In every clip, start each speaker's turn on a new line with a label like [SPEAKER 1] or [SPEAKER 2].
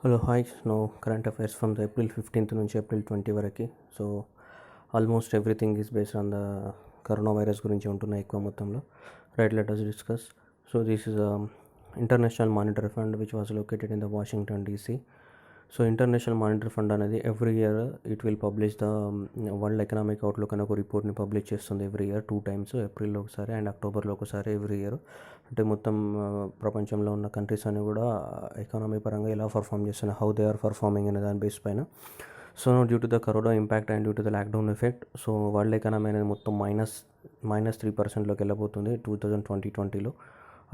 [SPEAKER 1] Hello hi current affairs from the April 15th నుంచి April 20 వరకు. So almost everything is based on the corona virus గురించి ఉంటున్నాయి ఎక్కువ మొత్తంలో. Right, let us discuss. So this is International Monetary Fund which was located in the Washington DC. So International Monetary Fund అనేది every year it will publish the World economic Outlook అనే ఒక రిపోర్ట్ని publish చేస్తుంది every year 2 times, ఏప్రిల్లో ఒకసారి and అక్టోబర్లో ఒకసారి every year. అంటే మొత్తం ప్రపంచంలో ఉన్న కంట్రీస్ అన్ని కూడా ఎకానమీ పరంగా ఎలా పర్ఫామ్ చేస్తున్నాయి, హౌ దే ఆర్ పర్ఫార్మింగ్ అనే దాని బేస్ పైన. So due to the corona impact and due to the lockdown effect, so world economy అనేది మొత్తం -3%లోకి వెళ్ళబోతుంది 2020లో.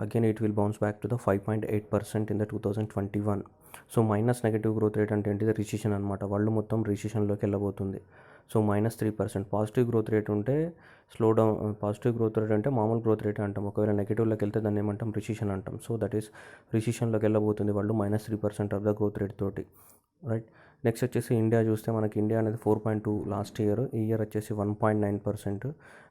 [SPEAKER 1] Again it will bounce back to the 5.8% in the 2021. So negative growth rate అంటే ఏంటిది? రిసిషన్ అనమాట. వరల్డ్ మొత్తం రిసిషన్లోకి వెళ్ళబోతుంది. సో -3%. పాజిటివ్ గ్రోత్ రేట్ ఉంటే slow down. Positive growth rate అంటే మామూలు గ్రోత్ రేట్ అంటాం. ఒకవేళ నెగిటివ్లోకి వెళ్తే దాన్ని ఏమంటాం? రిసిషన్ అంటాం. సో దట్ ఈస్ రిసిషన్లోకి వెళ్ళబోతుంది వాళ్ళు -3% ఆఫ్ ద గ్రోత్ రేట్ తోటి. రైట్. నెక్స్ట్ వచ్చేసి ఇండియా చూస్తే మనకి ఇండియా అనేది 4.2 లాస్ట్ ఇయర్. ఈ ఇయర్ వచ్చేసి 1.9%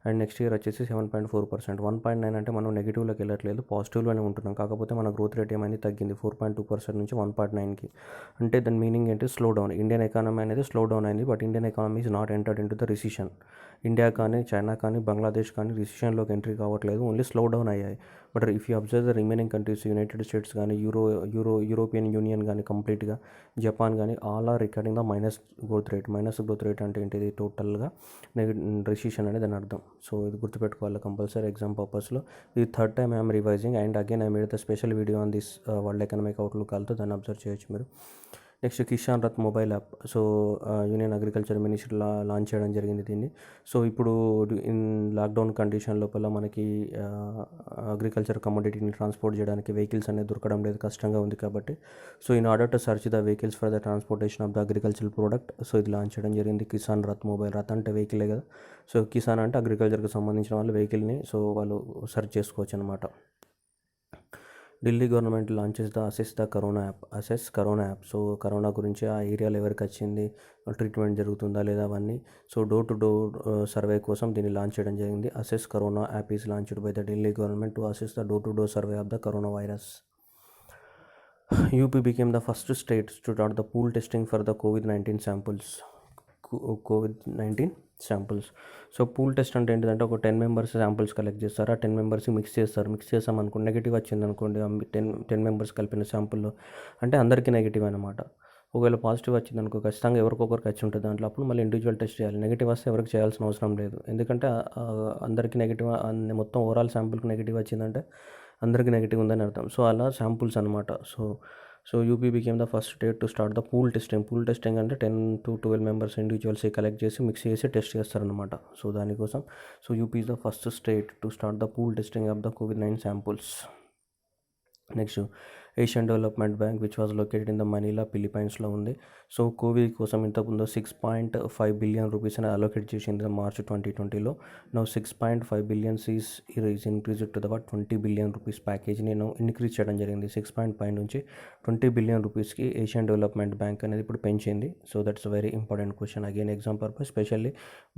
[SPEAKER 1] అండ్ నెక్స్ట్ ఇయర్ వచ్చేసి 7.4%. 1.9 అంటే మనం నెగిటివ్లోకి వెళ్ళట్లేదు, పాజిటివ్లోనే ఉంటున్నాం. కాకపోతే మన గ్రోత్ రేట్ ఏమైంది? తగ్గింది 4.2% నుంచి 1.9కి. అంటే దాని మీనింగ్ ఏంటి? Slow down. ఇండియన్ ఎకానమీ అనేది స్లో డౌన్ అయింది. But Indian economy is not entered into the recession. India కానీ చైనా కానీ బంగ్లాదేశ్ కానీ రిసిషన్లోకి ఎంట్రీ కావట్లేదు, ఓన్లీ స్లో డౌన్ అయ్యాయి. But if you observe the remaining countries, United States కానీ European Union కానీ కంప్లీట్గా, జపాన్ కానీ all are recording the minus growth rate. Minus growth rate అంటే ఏంటిది? టోటల్గా రిసిషన్ అనేది దాని అర్థం. సో ఇది గుర్తుపెట్టుకోవాలి కంపల్సరీ ఎగ్జామ్ పర్పస్లో. ఇది third time I'm revising and again I made the special video on this world economic outlook although, దాన్ని అబ్జర్వ్ చేయొచ్చు మీరు. Next Kisan Rath mobile app. So union agriculture ministry launch చేయడం జరిగింది దీన్ని. సో ఇప్పుడు ఇన్ లాక్డౌన్ కండిషన్ లోపల మనకి అగ్రికల్చర్ కమోడిటీని ట్రాన్స్పోర్ట్ చేయడానికి వెహికల్స్ అనేది దొరకడం లేదు, కష్టంగా ఉంది కాబట్టి. So in order to search the vehicles for the transportation of the agriculture product, so ఇది లాంచ్ చేయడం జరిగింది. కిసాన్ రథ్ మొబైల్. రథ్ అంటే వెహికలే కదా. సో కిసాన్ అంటే అగ్రికల్చర్కి సంబంధించిన వాళ్ళు వెహికల్ని సో వాళ్ళు సెర్చ్ చేసుకోవచ్చు అనమాట. Delhi government launches the assess corona app. So corona గురించి ఆ ఏరియాలో ఎవరికి వచ్చింది, ట్రీట్మెంట్ జరుగుతుందా లేదా అవన్నీ. So door to door survey కోసం దీన్ని లాంచ్ చేయడం జరిగింది. Assess corona app is launched by the Delhi government to assess the door to door survey of the corona virus. UP became the first state to start the pool testing for the COVID-19 samples. So pool test అంటే ఏంటంటే ఒక 10 members samples collect చేస్తారు. ఆ 10 members mix చేసాం అనుకోండి, negative వచ్చింది అనుకోండి 10 members కలిపిన శాంపుల్లో, అంటే అందరికీ నెగిటివ్ అనమాట. ఒకవేళ పాజిటివ్ వచ్చింది అనుకో, ఖచ్చితంగా ఎవరికొకరికి వచ్చి ఉంటుంది దాంట్లో. అప్పుడు మళ్ళీ ఇండివిజువల్ టెస్ట్ చేయాలి. నెగిటివ్ వస్తే ఎవరికి చేయాల్సిన అవసరం లేదు, ఎందుకంటే అందరికీ నెగిటివ్, మొత్తం ఓవరాల్ శాంపుల్కి నెగిటివ్ వచ్చిందంటే అందరికీ నెగిటివ్ ఉందని అర్థం. సో అలా శాంపుల్స్ అనమాట. So UP became the first state to start the pool testing. Pool testing అంటే 10 to 12 మెంబర్స్ ఇండివిజువల్స్ కలెక్ట్ చేసి మిక్స్ చేసి టెస్ట్ చేస్తారనమాట. సో దానికోసం UP is the first state to start the pool testing of the COVID-19 samples. Next Asian development bank which was located in the Manila, ఫిలిప్పైన్స్లో ఉంది. So COVID కోసం ఇంతకుముందు 6.5 billion rupees అని allocate చేసింది March 2020లో. Now 6.5 billions is increase to the 20 billion rupees ప్యాకేజ్ని increase చేయడం జరిగింది. 6.5 నుంచి 20 బిలియన్ రూపీస్కి ఏషియన్ డెవలప్మెంట్ బ్యాంక్ అనేది ఇప్పుడు పెంచింది. So that's very important question again exam purpose, specially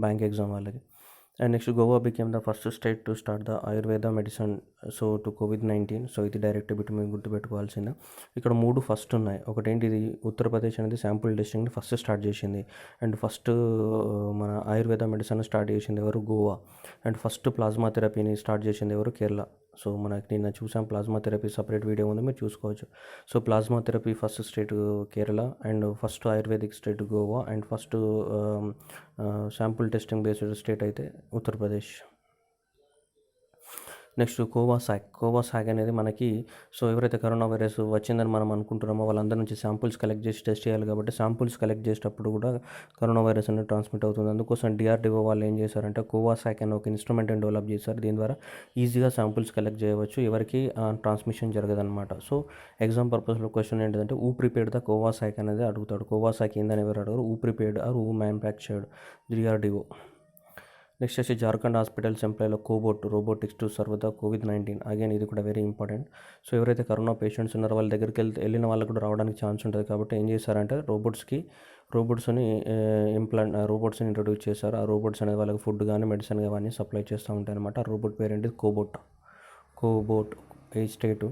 [SPEAKER 1] bank exam వాళ్ళకి. And next Goa became the first state to start the Ayurveda medicine so to COVID-19. So ఇది డైరెక్ట్ బిట్ మీరు గుర్తుపెట్టుకోవాల్సిందే. ఇక్కడ 3 first ఉన్నాయి. ఒకటి ఏంటి? ఇది ఉత్తరప్రదేశ్ అనేది శాంపుల్ టెస్టింగ్ని ఫస్ట్ స్టార్ట్ చేసింది. అండ్ ఫస్ట్ మన ఆయుర్వేద మెడిసిన్ స్టార్ట్ చేసింది ఎవరు? గోవా. అండ్ ఫస్ట్ ప్లాస్మా థెరపీని స్టార్ట్ చేసింది ఎవరు? కేరళ. సో మనకి నిన్న చూసాం ప్లాస్మా థెరపీ, సపరేట్ వీడియో ఉంది, మీరు చూసుకోవచ్చు. So plasma therapy first state Kerala, and first ayurvedic state Goa, and first sample testing based state అయితే ఉత్తరప్రదేశ్. నెక్స్ట్ కోవాసాక్ అనేది మనకి, సో ఎవరైతే కరోనా వైరస్ వచ్చిందని మనం అనుకుంటున్నామో వాళ్ళందరి నుంచి శాంపుల్స్ కలెక్ట్ చేసి టెస్ట్ చేయాలి. కాబట్టి శాంపుల్స్ కలెక్ట్ చేసేటప్పుడు కూడా కరోనా వైరస్ అనేది ట్రాన్స్మిట్ అవుతుంది. అందుకోసం DRDO వాళ్ళు ఏం చేశారంటే కోవాసాక్ అనే ఒక ఇన్స్ట్రుమెంట్ని డెవలప్ చేశారు. దీని ద్వారా ఈజీగా శాంపుల్స్ కలెక్ట్ చేయవచ్చు, ఎవరికి ట్రాన్స్మిషన్ జరగదన్నమాట. సో ఎగ్జామ్ పర్పస్లో క్వశ్చన్ ఏంటంటే ఊ ప్రిపేర్డ్ ద కోవాసాక్ అనేది అడుగుతాడు. కోవాసాక్ ఏందని ఎవరు అడగరు, who prepared or who manufactured, DRDO. Next వచ్చి జార్ఖండ్ హాస్పిటల్స్ ఎంప్లాయ్లో robotics to serve the COVID-19. Again ఇది కూడా వెరీ ఇంపార్టెంట్. సో ఎవరైతే కరోనా పేషెంట్స్ ఉన్నారో వాళ్ళ దగ్గరికి వెళ్ళిన వాళ్ళకి కూడా రావడానికి ఛాన్స్ ఉంటుంది. కాబట్టి ఏం చేశారంటే రోబోట్స్ని ఇంట్రొడ్యూస్ చేశారు. ఆ రోబోట్స్ అనేది వాళ్ళకి ఫుడ్ కానీ మెడిసిన్ కానీ సప్లై చేస్తూ ఉంటాయి అనమాట. ఆ రోబోట్ పేరు ఏంటి? కోబోట్. ఏ state?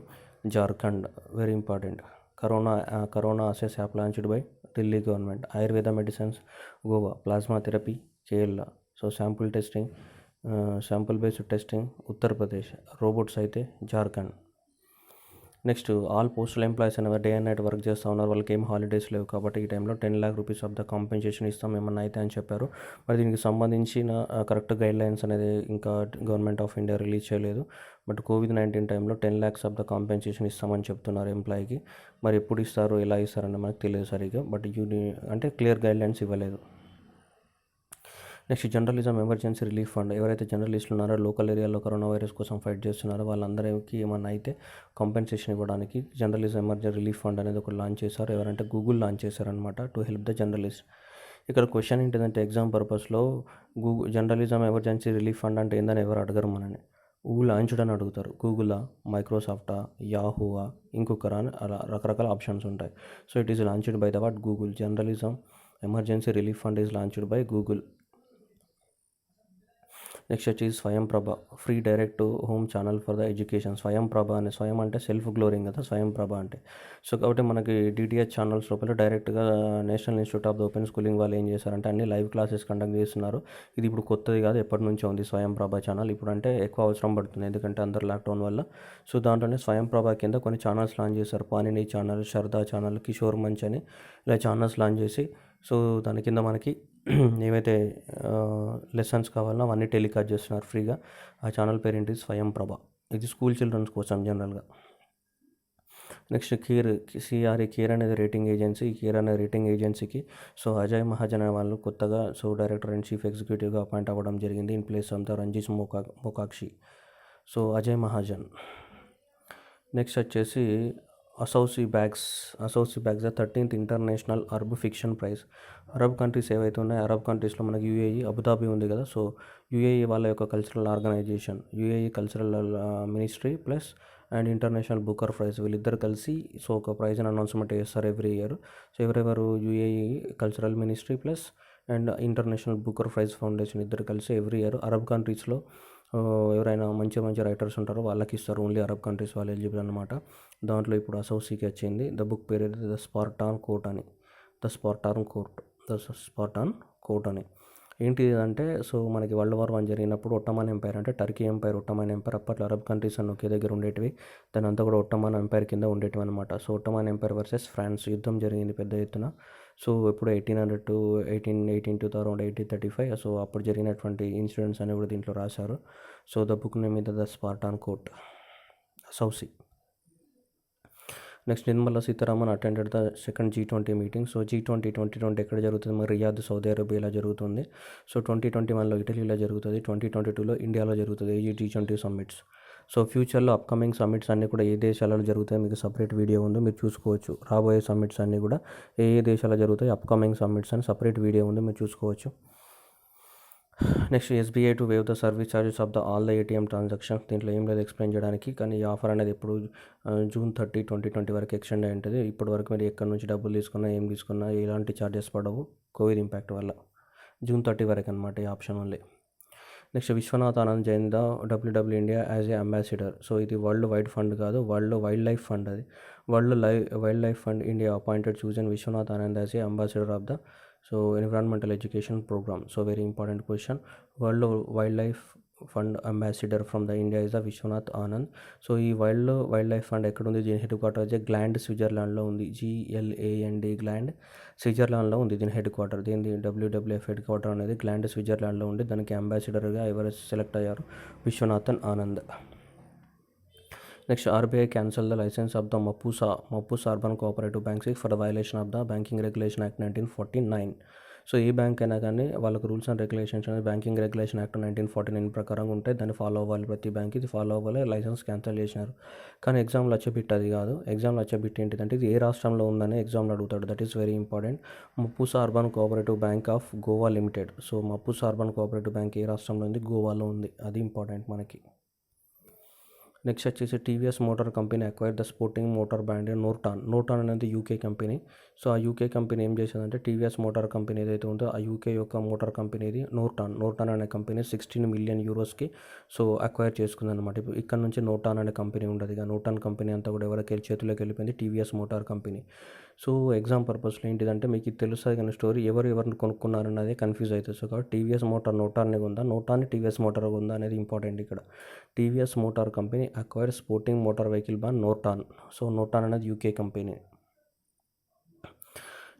[SPEAKER 1] Jharkhand. Very important. Corona assess app launched by Delhi government. Ayurveda medicines Goa. Plasma therapy Kerala. So sample based testing Uttar Pradesh. Robots అయితే Jharkhand. Next all postal employees అనేవి డే అండ్ నైట్ వర్క్ చేస్తూ ఉన్నారు, వాళ్ళకి ఏం హాలిడేస్ లేవు కాబట్టి ఈ టైంలో 10 lakh rupees of the compensation ఇస్తాం ఏమన్నా అయితే అని చెప్పారు. మరి దీనికి సంబంధించిన కరెక్ట్ గైడ్ లైన్స్ అనేది ఇంకా గవర్నమెంట్ ఆఫ్ ఇండియా రిలీజ్ చేయలేదు. బట్ COVID-19 టైంలో 10 lakhs ఆఫ్ ద కాంపెన్సేషన్ ఇస్తామని చెప్తున్నారు ఎంప్లాయీకి. మరి ఎప్పుడు ఇస్తారు, ఎలా ఇస్తారని మనకు తెలియదు సరిగ్గా. బట్ అంటే క్లియర్ గైడ్ లైన్స్ ఇవ్వలేదు. Next journalism emergency relief fund. ఎవరైతే జర్నలిస్టులు ఉన్నారో లోకల్ ఏరియాలో కరోనా వైరస్ కోసం ఫైట్ చేస్తున్నారో వాళ్ళందరికీ ఏమన్నా అయితే కాంపెన్సేషన్ ఇవ్వడానికి జర్నలిజం ఎమర్జెన్సీ రిలీఫ్ ఫండ్ అనేది ఒకటి లాంచ్ చేశారు. ఎవరంటే గూగుల్ లాంచ్ చేశారనమాట టు హెల్ప్ ద జర్నలిస్ట్. ఇక్కడ క్వశ్చన్ ఏంటిదంటే ఎగ్జామ్ పర్పస్లో జర్నలిజం ఎమర్జెన్సీ రిలీఫ్ ఫండ్ అంటే ఏందని ఎవరు అడగరు మనని. లాంచ్డ్ అని అడుగుతారు. గూగులా, మైక్రోసాఫ్టా, యాహూవా, ఇంకొకరా అని అలా రకరకాల ఆప్షన్స్ ఉంటాయి. So it is launched by the what Google. Journalism emergency relief fund is launched by Google. Next వచ్చేసి Swayam Prabha free direct to home channel for the education. Swayam Prabha అనే స్వయం అంటే సెల్ఫ్ గ్లోరింగ్ కదా స్వయం ప్రభ అంటే. సో కాబట్టి మనకి DTH ఛానల్స్ లోపల డైరెక్ట్గా national institute of the open schooling వాళ్ళు ఏం చేశారంటే అన్ని లైవ్ క్లాసెస్ కండక్ట్ చేస్తున్నారు. ఇది ఇప్పుడు కొత్తది కాదు, ఎప్పటి నుంచో ఉంది స్వయం ప్రభ ఛానల్. ఇప్పుడు అంటే ఎక్కువ అవసరం పడుతుంది ఎందుకంటే అందరు లాక్డౌన్ వల్ల. సో దాంట్లోనే స్వయం ప్రభ కింద కొన్ని ఛానల్స్ లాంచ్ చేశారు. పానిని ఛానల్, శారదా ఛానల్, కిషోర్ మంచ్ అని ఇలా ఛానల్స్ లాంచ్ చేసి సో దాని కింద మనకి ఏవైతే లెసన్స్ కావాలన్నా అవన్నీ టెలికాస్ట్ చేస్తున్నారు ఫ్రీగా. ఆ ఛానల్ పేరు ఏంటి స్వయం ప్రభ. ఇది స్కూల్ చిల్డ్రన్స్ కోసం జనరల్గా. నెక్స్ట్ కేర్ అనేది రేటింగ్ ఏజెన్సీ. కేర్ అనే రేటింగ్ ఏజెన్సీకి సో అజయ్ మహాజన్ అనే వాళ్ళు కొత్తగా సో డైరెక్టర్ అండ్ చీఫ్ ఎగ్జిక్యూటివ్గా అపాయింట్ అవ్వడం జరిగింది in place of the Ranjit Mokashi. So Ajay Mahajan. Next వచ్చేసి Aissaoui bags the 13th international Arab fiction prize. Arab countries ఏవైతే ఉన్నాయో అరబ్ కంట్రీస్లో మనకి UAE అబుదాబి ఉంది కదా. సో UAE వాళ్ళ యొక్క cultural organization UAE cultural ministry plus and international Booker prize వీళ్ళిద్దరు కలిసి సో ఒక ప్రైజ్ అనౌన్స్మెంట్ చేస్తారు ఎవ్రీ ఇయర్. సో ఎవరెవరు UAE cultural ministry plus and international Booker prize foundation ఇద్దరు కలిసి ఎవ్రీ ఇయర్ అరబ్ కంట్రీస్లో ఎవరైనా మంచి రైటర్స్ ఉంటారో వాళ్ళకి ఇస్తారు. ఓన్లీ అరబ్ కంట్రీస్ వాళ్ళు ఎలిజిబుల్ అనమాట. దాంట్లో ఇప్పుడు అసౌసీకి వచ్చింది. ద బుక్ పేరు ద స్పార్టాన్ కోర్ట్ అని. ఏంటి అంటే సో మనకి World War I జరిగినప్పుడు ఒట్టమాన్ ఎంపైర్ అంటే టర్కీ ఎంపైర్, ఒట్టమాన్ ఎంపైర్ అప్పట్లో అరబ్ కంట్రీస్ అన్ని ఒకే దగ్గర ఉండేటివి. దాని అంతా కూడా ఒట్టమాన్ ఎంపైర్ కింద ఉండేటివి అనమాట. సో ఒట్టమాన్ ఎంపైర్ వర్సెస్ ఫ్రాన్స్ యుద్ధం జరిగింది పెద్ద ఎత్తున. సో ఎప్పుడు 1800 to 1818 to around 1835. సో అప్పుడు జరిగినటువంటి ఇన్సిడెంట్స్ అనేవి కూడా దీంట్లో రాశారు. సో ద బుక్ నేమ్ మీద ద స్పార్టాన్ కోర్ట్ సౌసీ. Next Nirmala Sitharaman attended the second G20 meeting. So G20 2020 ఎక్కడ జరుగుతుంది, మరి రియాద్ సౌదీ అరేబియాలో జరుగుతుంది. సో 2021లో ఇటలీలో జరుగుతుంది, 2022లో ఇండియాలో జరుగుతుంది G20 సమ్మిట్స్. సో ఫ్యూచర్లో అప్కమింగ్ సమ్మిట్స్ అన్నీ కూడా ఏ దేశాలలో జరుగుతాయో మీకు సపరేట్ వీడియో ఉంది, మీరు చూసుకోవచ్చు. రాబోయే సమ్మిట్స్ అన్నీ కూడా ఏ దేశాల్లో జరుగుతాయి, అప్కమింగ్ సమ్మిట్స్ అని సపరేట్ వీడియో ఉంది, మీరు చూసుకోవచ్చు. Next SBI to wave the service charges of the all the ATM transactions. దీంట్లో ఏం లేదు ఎక్స్ప్లెయిన్ చేయడానికి, కానీ ఈ ఆఫర్ అనేది ఇప్పుడు June 30, 2020 వరకు ఎక్స్టెండ్ అయి ఉంటుంది. ఇప్పటి వరకు మీరు ఎక్కడి నుంచి డబ్బులు తీసుకున్నా ఏం తీసుకున్నా ఎలాంటి ఛార్జెస్ పడవు కోవిడ్ ఇంపాక్ట్ వల్ల. June 30 వరకు అనమాట ఈ option only. Next Viswanath Anand join the WW India as a ambassador. So ఇది వరల్డ్ వైడ్ ఫండ్ కాదు, వరల్డ్ వైల్డ్ లైఫ్ ఫండ్. అది wildlife fund India appointed chosen Viswanath Anand as a ambassador of the so environmental education programme. So very important question. World wildlife fund ambassador from the India is the Viswanath Anand. So ఈ wildlife fund ఎక్కడ ఉంది, దీని head quarter వచ్చి Gland స్విట్జర్లాండ్లో ఉంది. GLAND Gland స్విట్జర్లాండ్లో ఉంది దీని హెడ్ క్వార్టర్. దీని WWF హెడ్ క్వార్టర్ అనేది గ్లాండ్ స్విట్జర్లాండ్లో ఉంది. దానికి అంబాసిడర్గా ఎవరు సెలెక్ట్ అయ్యారు, Viswanathan Anand. Next RBI cancel the licence of the Mapusa urban cooperative banks for the violation of the banking regulation act 1949. So ఏ బ్యాంక్ అయినా కానీ వాళ్ళకు రూల్స్ అండ్ రెగ్యులేషన్స్ అనేది బ్యాంకింగ్ రెగ్యులేషన్ యాక్ట్ 1949 ప్రకారం ఉంటాయి. దాన్ని ఫాలో అవ్వాలి, ప్రతి బ్యాంక్ ఇది ఫాలో అవ్వాలి. లైసెన్స్ క్యాన్సిల్ చేసినారు. కానీ ఎగ్జామ్లో వచ్చే బిట్ అది కాదు. ఎగ్జామ్లో వచ్చే బిట్ ఏంటిదంటే ఇది ఏ రాష్ట్రంలో ఉందని ఎగ్జామ్లో అడుగుతాడు. That is very important. Mapusa urban cooperative bank of Goa limited. So Mapusa urban cooperative bank ఏ రాష్ట్రంలో ఉంది, గోవాలో ఉంది. అది ఇంపార్టెంట్ మనకి. నెక్స్ట్ వచ్చేసి TVS motor company acquire the sporting motor brand Norton అనేది యూకే కంపెనీ. సో ఆ యూకే కంపెనీ ఏం చేసిందంటే టీవీఎస్ మోటార్ కంపెనీ ఏదైతే ఉందో ఆ యూకే యొక్క మోటార్ కంపెనీది నోర్టాన్ అనే కంపెనీ 16 మిలియన్ యూరోస్కి సో అక్వైర్ చేసుకుందనమాట. ఇప్పుడు ఇక్కడ నుంచి నోర్టాన్ అనే కంపెనీ ఉండదు, ఇక నోర్టాన్ కంపెనీ అంతా కూడా ఎవరికి చేతిలోకి వెళ్ళిపోయింది, TVS motor company. So exam పర్పస్లో ఏంటిదంటే మీకు ఇది తెలుస్తుంది కానీ స్టోరీ ఎవరిని కొనుక్కున్నారన్నదే కన్ఫ్యూజ్ అవుతుంది. సో కాబట్టి టీవీఎస్ మోటార్ నోటాన్ని ఉందా, నోటాన్ని టీవీఎస్ మోటార్ ఉందా అనేది ఇంపార్టెంట్ ఇక్కడ. TVS motor company acquire sporting motor vehicle by Norton. So Norton అనేది UK company.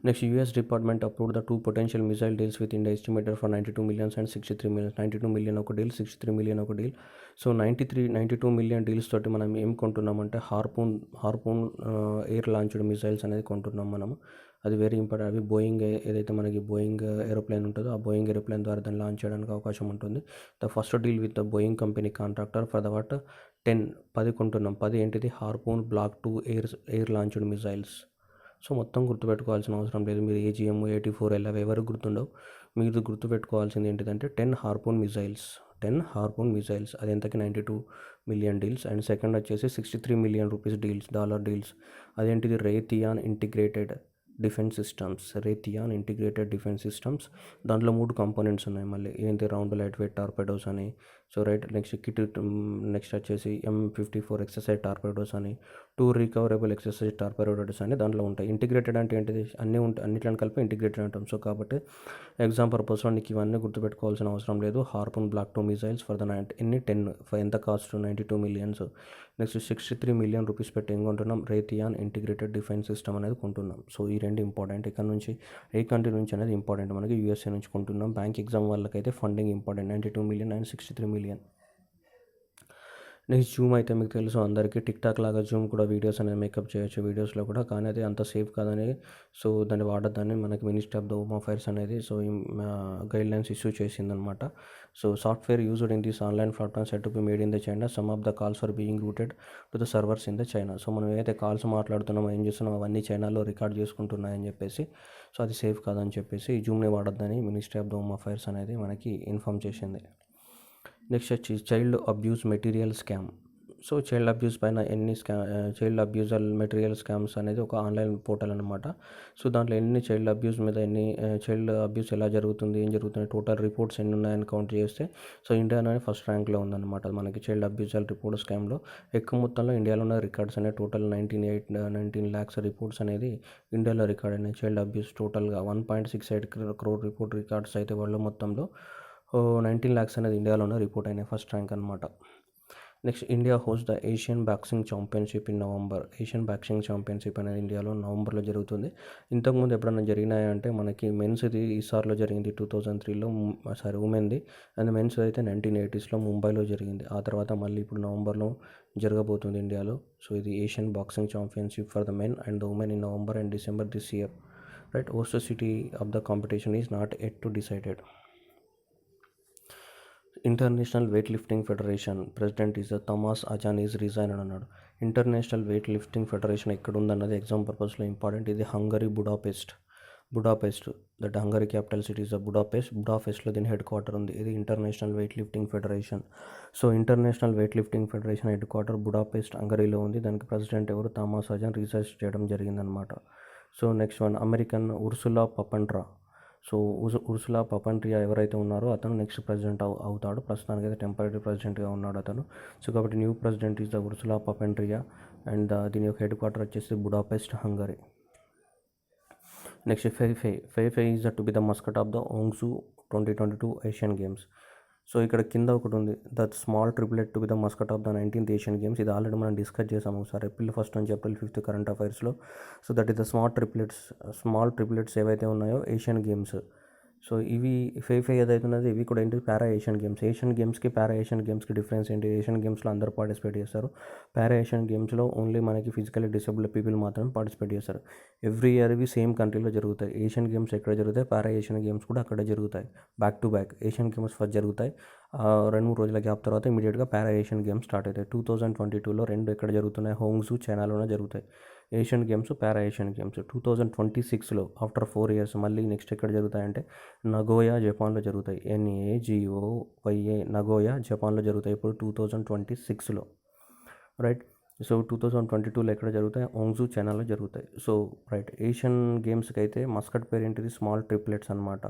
[SPEAKER 1] Next US department approved the 2 potential missile deals with India estimated for 92 millions and 63 millions. 92 million ఒక deal, 63 million ఒక deal. So 92 million deals తోటి మనం ఏం కొంటున్నామంటే Harpoon air launched missiles అనేది కొంటున్నాం మనము. అది వెరీ ఇంపార్టెంట్. అవి బోయింగ్ ఏదైతే మనకి బోయింగ్ ఏరోప్లేన్ ఉంటుందో ఆ బోయింగ్ ఏరోప్లేన్ ద్వారా దాన్ని లాంచ్ చేయడానికి అవకాశం ఉంటుంది. The first deal with the Boeing company contractor for the what 10 కొంటున్నాం. 10 ఏంటిది, Harpoon block 2 air launched missiles. So మొత్తం గుర్తుపెట్టుకోవాల్సిన అవసరం లేదు. మీరు AGM 84 అవి ఎవరికి గుర్తుండవు. మీరు గుర్తుపెట్టుకోవాల్సింది ఏంటిదంటే 10 హార్పూన్ మిసైల్స్. అది ఎంతకి 92 మిలియన్ డీల్స్. అండ్ సెకండ్ వచ్చేసి 63 మిలియన్ రూపీస్ డాలర్ డీల్స్. అదేంటిది, రేథియాన్ ఇంటిగ్రేటెడ్ డిఫెన్స్ సిస్టమ్స్. దాంట్లో 3 కాంపోనెంట్స్ ఉన్నాయి మళ్ళీ. ఏంటి, రౌండ్ లైట్ వెయిట్ టార్పెడోస్ అని. సో రైట్, నెక్స్ట్ వచ్చేసి M54 ఎక్సర్సైజ్ టార్పెడోస్ అని, 2 రికవరబుల్ ఎక్సర్సైజ్ టార్పెడోస్ అని దాంట్లో ఉంటాయి. ఇంటిగ్రేటెడ్ అంటే ఏంటిది, అన్నిట్లని కలిపి ఇంటిగ్రేటెడ్ అంటాం. సో కాబట్టి ఎగ్జామ్ పర్పస్లో నీకు ఇవన్నీ గుర్తుపెట్టుకోవాల్సిన అవసరం లేదు. Harpoon block 2 missiles for the 10 ఎంత cost, 92 millions. Next 63 million rupees పెట్టి ఏం కొంటున్నాం, రేథియాన్ ఇంటిగ్రేటెడ్ డిఫెన్స్ సిస్టమ్ అనేది కొంటున్నాం. సో ఈ రెండు ఇంపార్టెంట్. ఇక్కడ నుంచి ఏ కంట్రీ నుంచి అనేది ఇంపార్టెంట్, మనకి USA నుంచి కొంటున్నాం. బ్యాంక్ ఎగ్జామ్ వాళ్ళకైతే funding important, 92 million and 63 million. Next Zoom అయితే మీకు తెలుసు అందరికీ, టిక్టాక్ లాగా జూమ్ కూడా వీడియోస్ అనేది మేకప్ చేయొచ్చు వీడియోస్లో కూడా, కానీ అది అంత సేఫ్ కాదని, సో దాన్ని వాడద్దని మనకి ministry of the home affairs అనేది సో గైడ్లైన్స్ ఇష్యూ చేసిందనమాట. So software used in this online platform set to be made in the China, some of the calls are being routed to the servers in the China. So మనం ఏదైతే calls మాట్లాడుతున్నామో ఏం చేస్తున్నామో అవన్నీ చైనాలో record చేసుకుంటున్నాయని చెప్పేసి, so అది safe కాదని చెప్పేసి ఈ జూమ్ని వాడద్దని ministry of the home affairs అనేది మనకి ఇన్ఫామ్ చేసింది. నెక్స్ట్ వచ్చి child abuse material scam. So child abuse పైన చైల్డ్ అబ్యూజర్ మెటీరియల్ స్కామ్స్ అనేది ఒక ఆన్లైన్ పోర్టల్ అనమాట. సో దాంట్లో చైల్డ్ అబ్యూస్ మీద చైల్డ్ అబ్యూస్ ఎలా జరుగుతుంది, ఏం జరుగుతుంది, టోటల్ రిపోర్ట్స్ ఎన్ని ఉన్నాయని కౌంట్ చేస్తే సో ఇండియా అనేది ఫస్ట్ ర్యాంక్లో ఉందన్నమాట. మనకి చైల్డ్ అబ్యూజర్ రిపోర్ట్ స్కామ్లో ఎక్కువ మొత్తంలో ఇండియాలో ఉన్న రికార్డ్స్ అనేవి టోటల్ 19 lakhs రిపోర్ట్స్ అనేది ఇండియాలో రికార్డ్ అయినాయి. చైల్డ్ అబ్యూస్ టోటల్గా 1.68 crore రిపోర్ట్ రికార్డ్స్ అయితే వాళ్ళు మొత్తంలో 19 lakhs అనేది ఇండియాలోనే రిపోర్ట్ అయినాయి, ఫస్ట్ ర్యాంక్ అనమాట. Next India host the Asian boxing championship in November. Asian boxing championship అనేది ఇండియాలో నవంబర్లో జరుగుతుంది. ఇంతకుముందు ఎప్పుడైనా జరిగినాయంటే మనకి మెన్స్ది ఈసారిలో జరిగింది 2003లో, ఉమెన్ది. అండ్ మెన్స్ అయితే 1980sలో ముంబైలో జరిగింది. ఆ తర్వాత మళ్ళీ ఇప్పుడు నవంబర్లో జరగబోతుంది ఇండియాలో. సో ఇది Asian boxing championship for the men and the women in November and December this year. Right, host city of the competition is not yet to decided. International weight lifting federation president is Thomas Ajan is resign అని అన్నాడు. International weight lifting federation ఎక్కడ ఉందన్నది exam పర్పస్లో important. ఇది Hungary Budapest that Hungary capital city is బుడాపెస్ట్లో దీని head quarter ఉంది. ఇది international weight lifting federation. So international weight lifting federation head quarter Budapest హంగరీలో ఉంది. దానికి ప్రెసిడెంట్ ఎవరు, థామస్ అజాన్ రీసెర్చ్ చేయడం జరిగిందనమాట. So next one, American Ursula Papandrea. సో ఉర్సులా పపండ్రియా ఎవరైతే ఉన్నారో అతను నెక్స్ట్ ప్రెసిడెంట్ అవుతాడు. ప్రస్తుతానికి అయితే టెంపరీ ప్రెసిడెంట్గా ఉన్నాడు అతను. సో కాబట్టి new president is the Ursula Papandrea and దీని యొక్క హెడ్ క్వార్టర్ వచ్చేసి Budapest Hungary. Next Feifei is to be the mascot of the Hangzhou 2022 Asian games. So ఇక్కడ కింద ఒకటి ఉంది, the small triplet to be the mascot of the 19th Asian games. ఇది already మనం discuss చేసాము ఒకసారి April 1st నుంచి April 5th current అఫైర్స్లో. So that is the small triplets ఏవైతే ఉన్నాయో ఏషియన్ గేమ్స్. సో ఇవి ఫెయిఫై ఏదైతే ఉన్నది ఇవి కూడా ఏంటి, పారా ఏషియన్ గేమ్స్. ఏషియన్ గేమ్స్కి పారా ఏషియన్ గేమ్స్కి డిఫరెన్స్ ఏంటి, ఏషియన్ గేమ్స్లో అందరూ పార్టిసిపేట్ చేస్తారు. పారా ఏషియన్ గేమ్స్లో ఓన్లీ మనకి ఫిజికల్లీ డిసేబుల్డ్ పీపుల్ మాత్రమే పార్టిసిపేట్ చేస్తారు. ఎవ్రీ ఇయర్ ఇవి సేమ్ కంట్రీలో జరుగుతాయి. ఏషియన్ గేమ్స్ ఎక్కడ జరుగుతాయి, పారా ఏషియన్ గేమ్స్ కూడా అక్కడే జరుగుతాయి. Back to back Asian games first జరుగుతాయి, 2-3 రోజుల గ్యాప్ తర్వాత ఇమీడియట్గా పారా ఏషియన్ గేమ్స్ స్టార్ట్ అవుతాయి. 2022లో రెండు ఎక్కడ జరుగుతున్నాయి, హోంగ్జూ చైనాలోనే జరుగుతాయి ఏషియన్ గేమ్స్, పారా ఏషియన్ గేమ్స్. 2026లో ఆఫ్టర్ 4 years మళ్ళీ నెక్స్ట్ ఎక్కడ జరుగుతాయంటే నగోయా జపాన్లో జరుగుతాయి. NAGOYA నగోయా జపాన్లో జరుగుతాయి ఇప్పుడు 2026లో. రైట్. సో 2022లో ఎక్కడ జరుగుతాయి? ఓంగ్జూ చైనాలో జరుగుతాయి. సో రైట్, ఏషియన్ గేమ్స్కి అయితే మస్కట్ పేరు ఏంటిది? స్మాల్ ట్రిప్లెట్స్ అనమాట.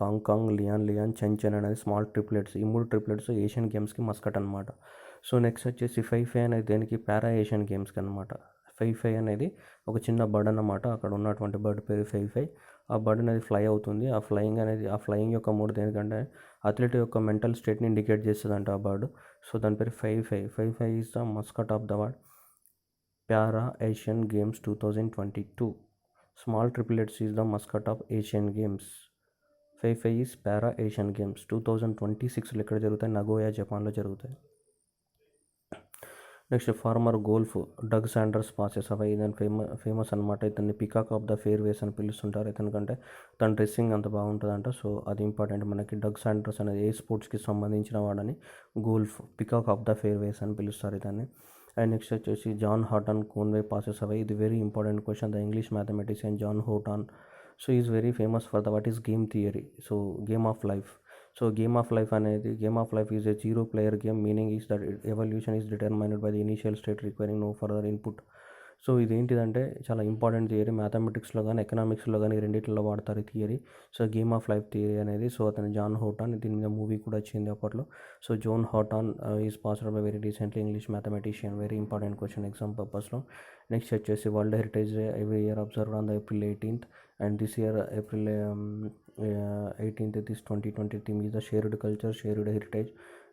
[SPEAKER 1] కాంగ్, లియాన్, చెన్ అనేది స్మాల్ ట్రిప్లెట్స్. ఈ 3 ట్రిప్లెట్స్ ఏషియన్ గేమ్స్కి మస్కట్ అనమాట. సో నెక్స్ట్ వచ్చేసి ఫై అనేది దేనికి? పారా ఏషియన్ గేమ్స్కి అనమాట. ఫై అనేది ఒక చిన్న బర్డ్ అన్నమాట. అక్కడ ఉన్నటువంటి బర్డ్ పేరు ఫై. ఆ బర్డ్ అనేది ఫ్లై అవుతుంది. ఆ ఫ్లయింగ్ యొక్క మోడ్ దేనికంటే అథ్లెట్ యొక్క మెంటల్ స్టేట్ని ఇండికేట్ చేస్తుందంట ఆ బర్డ్. సో దాని పేరు Fei is the mascot of the world para Asian games 2022. Small triplets is the mascot of Asian games. Fei is para Asian games 2026లో ఎక్కడ జరుగుతాయి? నగోయా, జపాన్లో జరుగుతాయి. Next former golf Doug Sanders passes away. ఇతను famous అనమాట. ఇతన్ని peacock of the fairways అని పిలుస్తుంటారు. ఇతనికంటే తన డ్రెస్సింగ్ అంత బాగుంటుందంట. సో అది ఇంపార్టెంట్ మనకి. డగ్ శాండర్స్ అనేది ఏ స్పోర్ట్స్కి సంబంధించిన వాడని golf peacock of the fairways అని పిలుస్తారు ఇతన్ని. అండ్ నెక్స్ట్ వచ్చేసి John Horton Conway passes away. ఇది very important question. The English mathematician John Horton. So is very famous for the what is game theory. So game of life. So game of life is a 0 player game. Meaning is that evolution is determined by the initial state requiring no further input. So ఇదేంటిదంటే చాలా important theory. మ్యాథమెటిక్స్లో కానీ ఎకనామిక్స్లో కానీ రెండింటిలో వాడతారు ఈ theory. So game of life theory అనేది. So అతను John Horton. దీని మీద మూవీ కూడా వచ్చింది అప్పట్లో. So John Horton is passed by very recently English mathematician. Very important question exam పర్పస్లో. నెక్స్ట్ వచ్చేసి world heritage day every year observe on the April 18th. And this year April 18th, this 2020 theme is the shared culture, shared heritage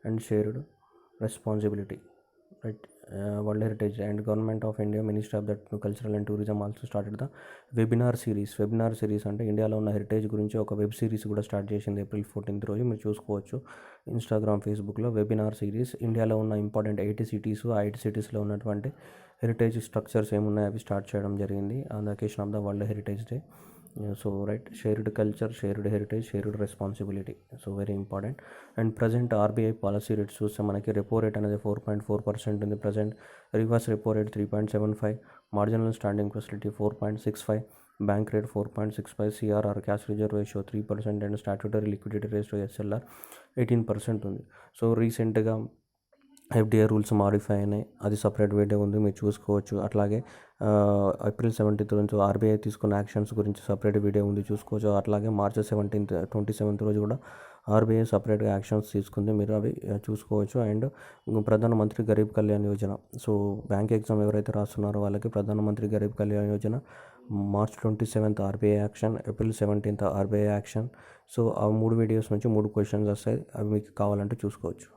[SPEAKER 1] and shared responsibility. Right. World Heritage and Government of India, Ministry of the Cultural and Tourism also started the webinar series అంటే ఇండియాలో ఉన్న heritage గురించి ఒక web series కూడా start చేసింది April 14th రోజు. మీరు చూసుకోవచ్చు ఇన్స్టాగ్రామ్, ఫేస్బుక్లో వెబినార్ సిరీస్. ఇండియాలో ఉన్న ఇంపార్టెంట్ 80 cities, ఆ 80 citiesలో ఉన్నటువంటి హెరిటేజ్ స్ట్రక్చర్స్ ఏమున్నాయి అవి స్టార్ట్ చేయడం జరిగింది on the occasion of the world heritage day. So right, shared culture, shared heritage, shared responsibility. So very important. And present RBI policy rates చూస్తే మనకి రెపో రేట్ అనేది 4.4% ఉంది present. Reverse repo rate 3.75, marginal standing facility 4.65, bank rate 4.65, CRR cash reserve ratio 3% and statutory liquidity ratio SLR 18% ఉంది. So రీసెంట్గా FDI rules modify అయినాయి. అది separate video ఉంది, మీరు చూసుకోవచ్చు. అట్లాగే April 17th నుంచి ఆర్బీఐ తీసుకున్న యాక్షన్స్ గురించి సపరేట్ వీడియో ఉంది, చూసుకోవచ్చు. అట్లాగే March 17th 27th రోజు కూడా ఆర్బీఐ సపరేట్గా యాక్షన్స్ తీసుకుంది, మీరు అవి చూసుకోవచ్చు. అండ్ ప్రధానమంత్రి Garib Kalyan Yojana. So bank exam ఎవరైతే రాస్తున్నారో వాళ్ళకి ప్రధానమంత్రి Garib Kalyan Yojana March 27th RBI action, April 17th RBI action. So ఆ 3 వీడియోస్ నుంచి 3 క్వశ్చన్స్ వస్తాయి, అవి మీకు కావాలంటే చూసుకోవచ్చు.